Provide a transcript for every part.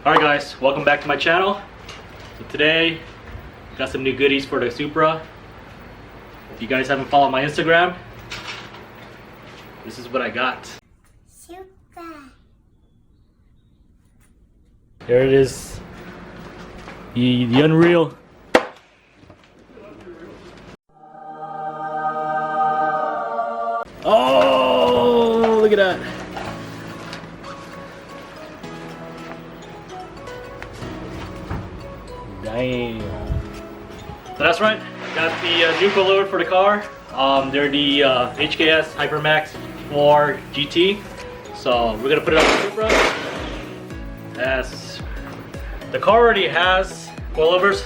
Alright guys, welcome back to my channel. So today, got some new goodies for the Supra. If you guys haven't followed my Instagram, this is what I got. Supra. There it is. The Unreal. Oh, look at that. Damn. So that's right. Got the new coilover for the car. They're the HKS Hipermax 4 GT. So we're gonna put it on the Supra. As the car already has coilovers.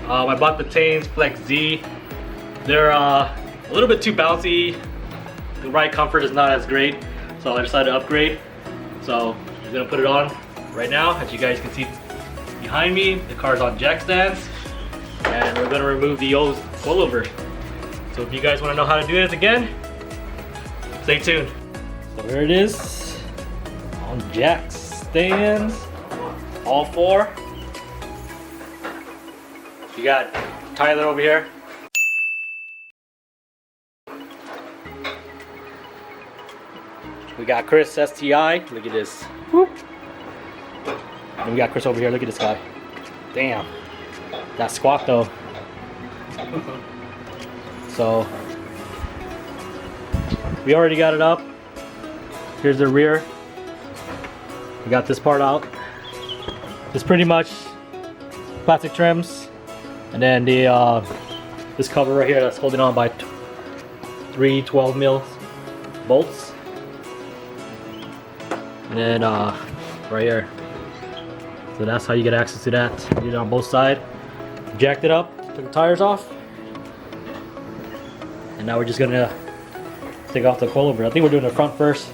I bought the Tein Flex Z. They're a little bit too bouncy. The ride comfort is not as great, so I decided to upgrade. So I'm gonna put it on right now. As you guys can see behind me, the car's on jack stands, and we're gonna remove the old coilover. So if you guys want to know how to do this again, stay tuned. So here it is, on jack stands, all four. You got Tyler over here. We got Chris STI, look at this. Whoop. And we got Chris over here, look at this guy. Damn, that squat though. So, we already got it up. Here's the rear. We got this part out. It's pretty much plastic trims. And then the this cover right here that's holding on by three 12mm bolts. And then right here. So that's how you get access to that. You did it on both sides. Jacked it up, took the tires off. And now we're just gonna take off the coilover. I think we're doing the front first.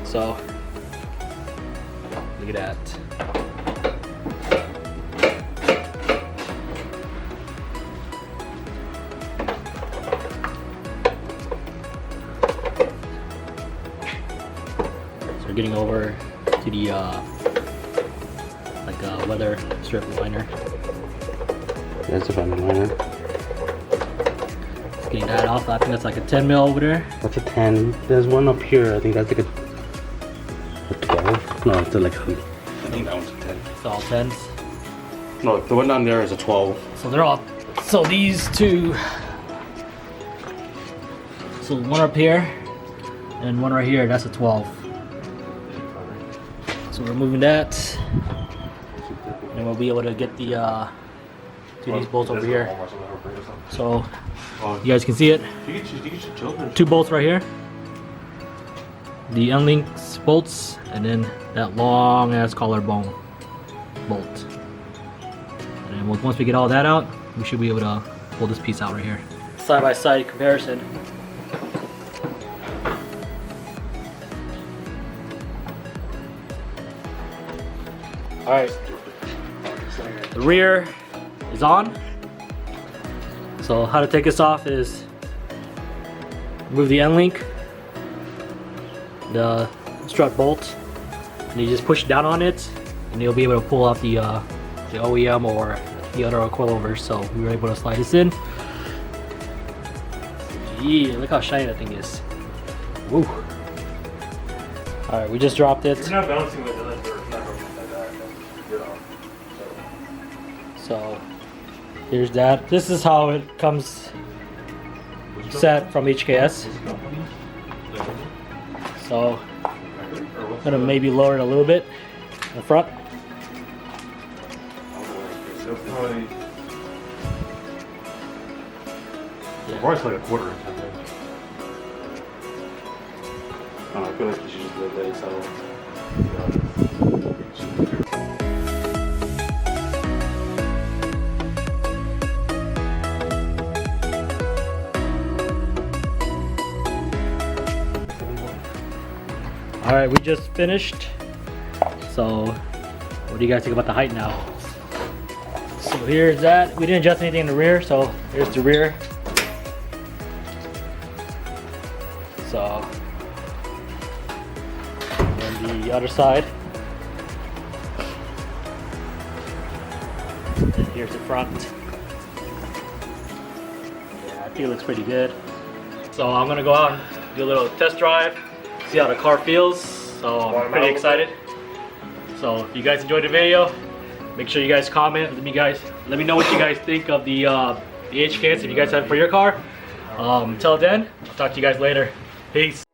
So look at that. So we're getting over to the like a leather strip liner. That's a fun liner. Getting that off. I think that's like a 10mm over there. That's a 10. There's one up here. I think that's like a 12. No, it's like a, I think that one's a 10. It's all 10s. No, the one down there is a 12. So they're all. So these two. So one up here and one right here. That's a 12. So we're removing that, and we'll be able to get the these bolts over here. So you guys can see it. Two bolts right here. The N-links bolts, and then that long ass collarbone bolt. And then once we get all that out, we should be able to pull this piece out right here. Side by side comparison. All right, the rear is on. So how to take this off is remove the N-link, the strut bolt, and you just push down on it, and you'll be able to pull out the OEM or the other coilovers. So we were able to slide this in. Yeah, look how shiny that thing is. Woo. All right, we just dropped it. You're not bouncing with it. So here's that. This is how it comes set from HKS. So I'm gonna maybe lower it a little bit in the front. Or it's like a quarter inch. I feel like you should just let it settle. Alright, we just finished. So what do you guys think about the height now? So here's that. We didn't adjust anything in the rear, so here's the rear. So and the other side. And here's the front. Yeah, I think it looks pretty good. So I'm gonna go out and do a little test drive, see how the car feels. So I'm pretty excited. So if you guys enjoyed the video, make sure you guys comment. Let me know what you guys think of the HKS if you guys have it for your car. Until then, I'll talk to you guys later. Peace.